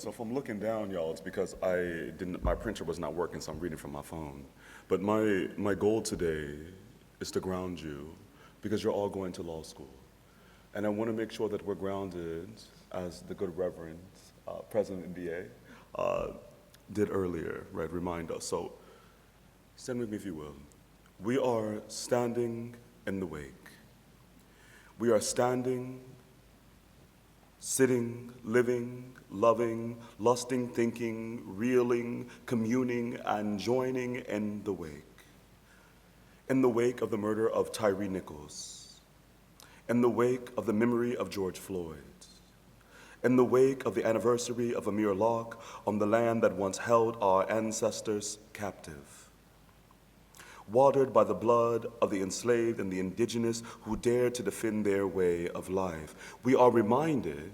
So if I'm looking down, y'all, it's because my printer was not working, so I'm reading from my phone. But my goal today is to ground you because you're all going to law school. And I want to make sure that we're grounded, as the good Reverend President NBA did earlier, right, remind us. So stand with me if you will. We are standing in the wake. We are standing, sitting, living, loving, lusting, thinking, reeling, communing, and joining in the wake. In the wake of the murder of Tyree Nichols. In the wake of the memory of George Floyd. In the wake of the anniversary of Amir Locke on the land that once held our ancestors captive. Watered by the blood of the enslaved and the indigenous who dared to defend their way of life. We are reminded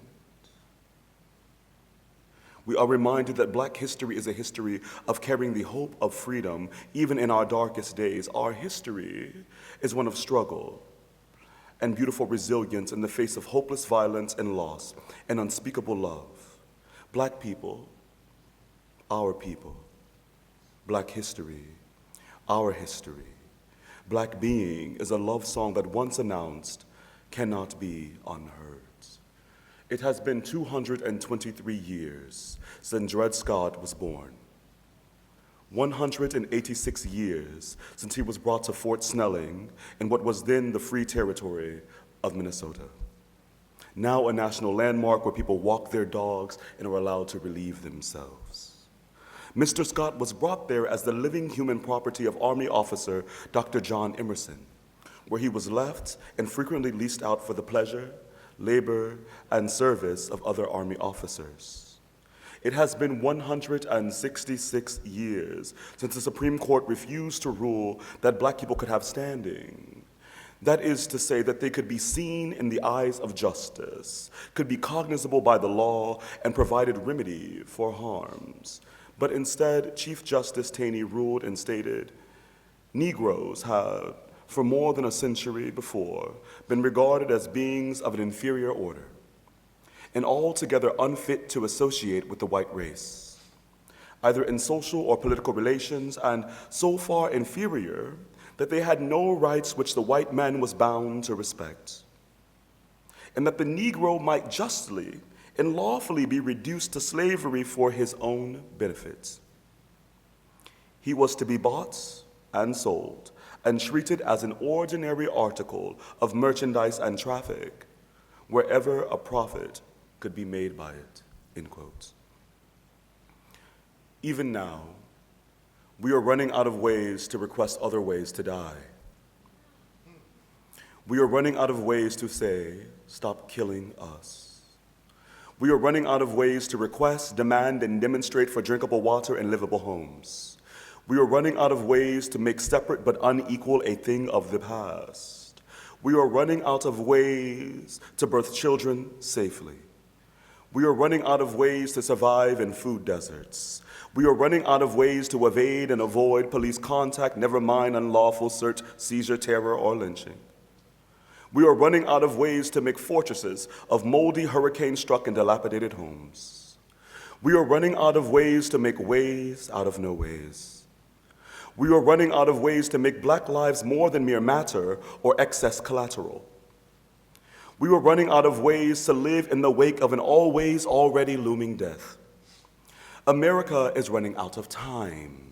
that Black history is a history of carrying the hope of freedom even in our darkest days. Our history is one of struggle and beautiful resilience in the face of hopeless violence and loss and unspeakable love. Black people, our people. Black history, our history. Black being is a love song that once announced cannot be unheard. It has been 223 years since Dred Scott was born. 186 years since he was brought to Fort Snelling in what was then the Free Territory of Minnesota. Now a national landmark where people walk their dogs and are allowed to relieve themselves. Mr. Scott was brought there as the living human property of Army officer Dr. John Emerson, where he was left and frequently leased out for the pleasure, labor, and service of other Army officers. It has been 166 years since the Supreme Court refused to rule that Black people could have standing. That is to say that they could be seen in the eyes of justice, could be cognizable by the law, and provided remedy for harms. But instead, Chief Justice Taney ruled and stated, Negroes have, for more than a century before, been regarded as beings of an inferior order, and altogether unfit to associate with the white race, either in social or political relations, and so far inferior that they had no rights which the white man was bound to respect, and that the Negro might justly and lawfully be reduced to slavery for his own benefit. He was to be bought and sold and treated as an ordinary article of merchandise and traffic, wherever a profit could be made by it, end quote. Even now, we are running out of ways to request other ways to die. We are running out of ways to say, stop killing us. We are running out of ways to request, demand, and demonstrate for drinkable water and livable homes. We are running out of ways to make separate but unequal a thing of the past. We are running out of ways to birth children safely. We are running out of ways to survive in food deserts. We are running out of ways to evade and avoid police contact, never mind unlawful search, seizure, terror, or lynching. We are running out of ways to make fortresses of moldy, hurricane-struck and dilapidated homes. We are running out of ways to make ways out of no ways. We are running out of ways to make Black lives more than mere matter or excess collateral. We are running out of ways to live in the wake of an always already looming death. America is running out of time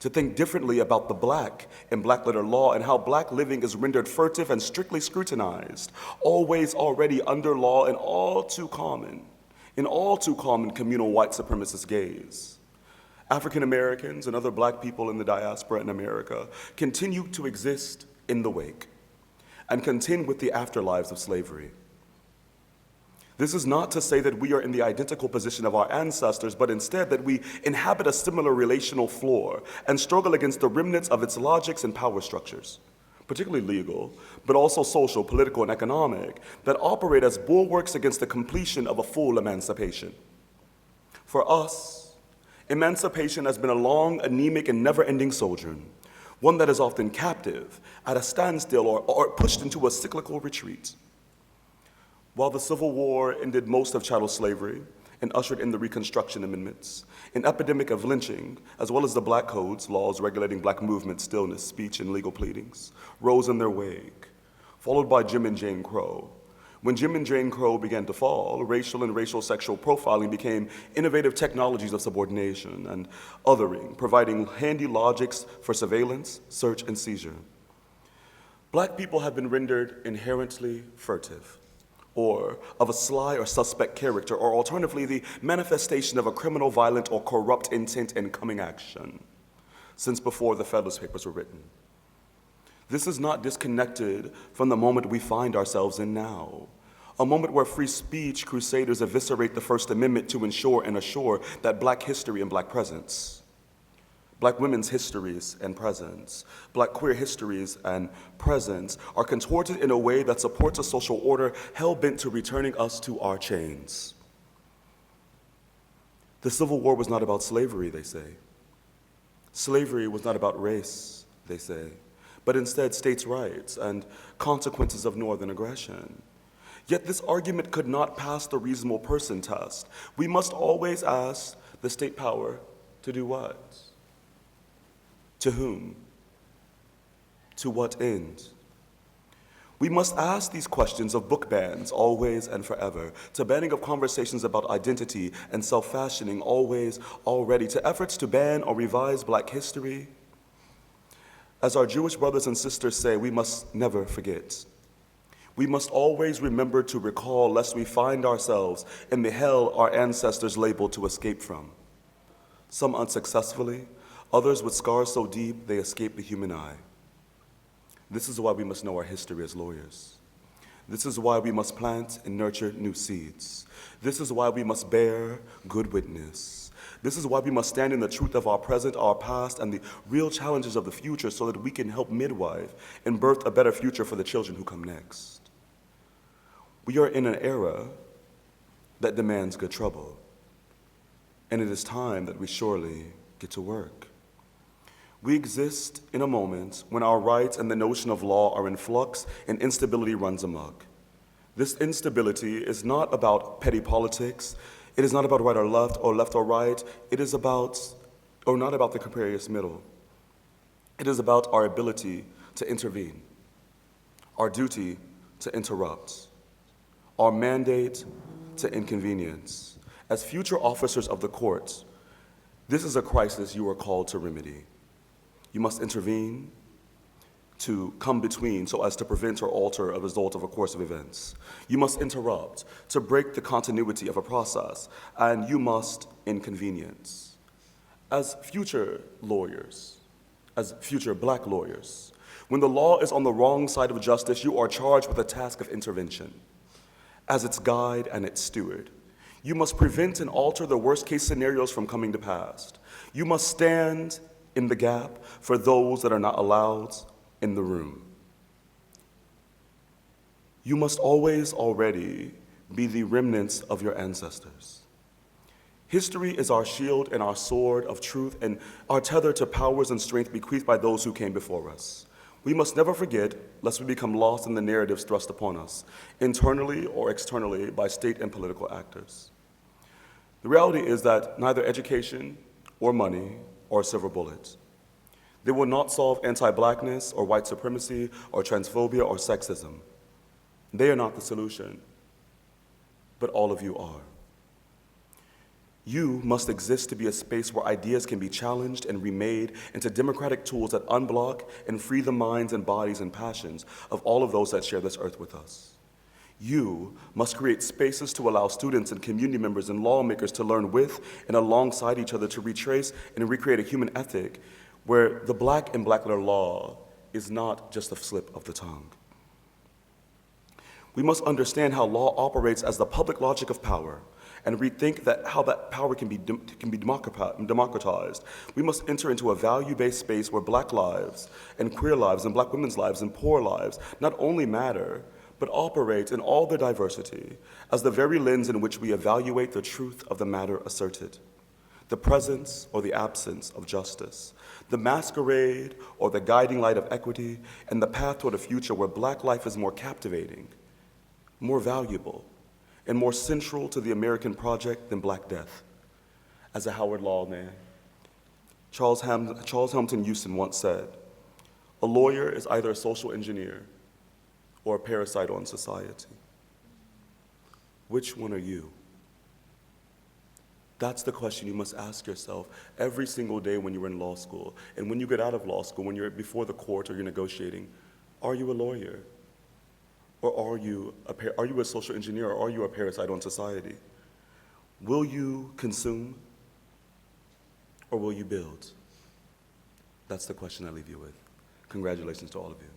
to think differently about the Black in Black letter law and how Black living is rendered furtive and strictly scrutinized, always already under law and all too common communal white supremacist gaze. African Americans and other Black people in the diaspora in America continue to exist in the wake and contend with the afterlives of slavery. This is not to say that we are in the identical position of our ancestors, but instead that we inhabit a similar relational floor and struggle against the remnants of its logics and power structures, particularly legal, but also social, political, and economic, that operate as bulwarks against the completion of a full emancipation. For us, emancipation has been a long, anemic, and never-ending sojourn, one that is often captive, at a standstill, or pushed into a cyclical retreat. While the Civil War ended most of chattel slavery and ushered in the Reconstruction Amendments. An epidemic of lynching, as well as the Black Codes, laws regulating Black movement, stillness, speech, and legal pleadings, rose in their wake, followed by Jim and Jane Crow. When Jim and Jane Crow began to fall, racial and racial sexual profiling became innovative technologies of subordination and othering, providing handy logics for surveillance, search, and seizure. Black people have been rendered inherently furtive, or of a sly or suspect character, or alternatively, the manifestation of a criminal, violent, or corrupt intent in coming action, since before the Federalist Papers were written. This is not disconnected from the moment we find ourselves in now, a moment where free speech crusaders eviscerate the First Amendment to ensure and assure that Black history and Black presence, Black women's histories and presence, Black queer histories and presence are contorted in a way that supports a social order hell-bent to returning us to our chains. The Civil War was not about slavery, they say. Slavery was not about race, they say, but instead states' rights and consequences of Northern aggression. Yet this argument could not pass the reasonable person test. We must always ask the state power to do what? To whom? To what end? We must ask these questions of book bans always and forever, to banning of conversations about identity and self-fashioning always, already, to efforts to ban or revise Black history. As our Jewish brothers and sisters say, we must never forget. We must always remember to recall lest we find ourselves in the hell our ancestors labeled to escape from. Some unsuccessfully, others with scars so deep they escape the human eye. This is why we must know our history as lawyers. This is why we must plant and nurture new seeds. This is why we must bear good witness. This is why we must stand in the truth of our present, our past, and the real challenges of the future so that we can help midwife and birth a better future for the children who come next. We are in an era that demands good trouble, and it is time that we surely get to work. We exist in a moment when our rights and the notion of law are in flux and instability runs amok. This instability is not about petty politics. It is not about right or left or right. It is about, or not about the precarious middle. It is about our ability to intervene, our duty to interrupt, our mandate to inconvenience. As future officers of the court, this is a crisis you are called to remedy. You must intervene to come between so as to prevent or alter a result of a course of events. You must interrupt to break the continuity of a process, and you must inconvenience. As future lawyers, as future Black lawyers, when the law is on the wrong side of justice, you are charged with the task of intervention. As its guide and its steward, you must prevent and alter the worst-case scenarios from coming to pass. You must stand in the gap for those that are not allowed in the room. You must always already be the remnants of your ancestors. History is our shield and our sword of truth and our tether to powers and strength bequeathed by those who came before us. We must never forget, lest we become lost in the narratives thrust upon us, internally or externally by state and political actors. The reality is that neither education or money or silver bullets, they will not solve anti-Blackness or white supremacy or transphobia or sexism. They are not the solution, but all of you are. You must exist to be a space where ideas can be challenged and remade into democratic tools that unblock and free the minds and bodies and passions of all of those that share this earth with us. You must create spaces to allow students and community members and lawmakers to learn with and alongside each other to retrace and recreate a human ethic where the Black and Black letter law is not just a slip of the tongue. We must understand how law operates as the public logic of power and rethink how that power can be democratized. We must enter into a value-based space where Black lives and queer lives and Black women's lives and poor lives not only matter, but operate in all their diversity as the very lens in which we evaluate the truth of the matter asserted, the presence or the absence of justice, the masquerade or the guiding light of equity, and the path toward a future where Black life is more captivating, more valuable, and more central to the American project than Black Death. As a Howard Law man, Charles Hamilton Houston once said, "A lawyer is either a social engineer or a parasite on society." Which one are you? That's the question you must ask yourself every single day when you're in law school. And when you get out of law school, when you're before the court or you're negotiating, are you a lawyer? Or are you a social engineer, or are you a parasite on society? Will you consume, or will you build? That's the question I leave you with. Congratulations to all of you.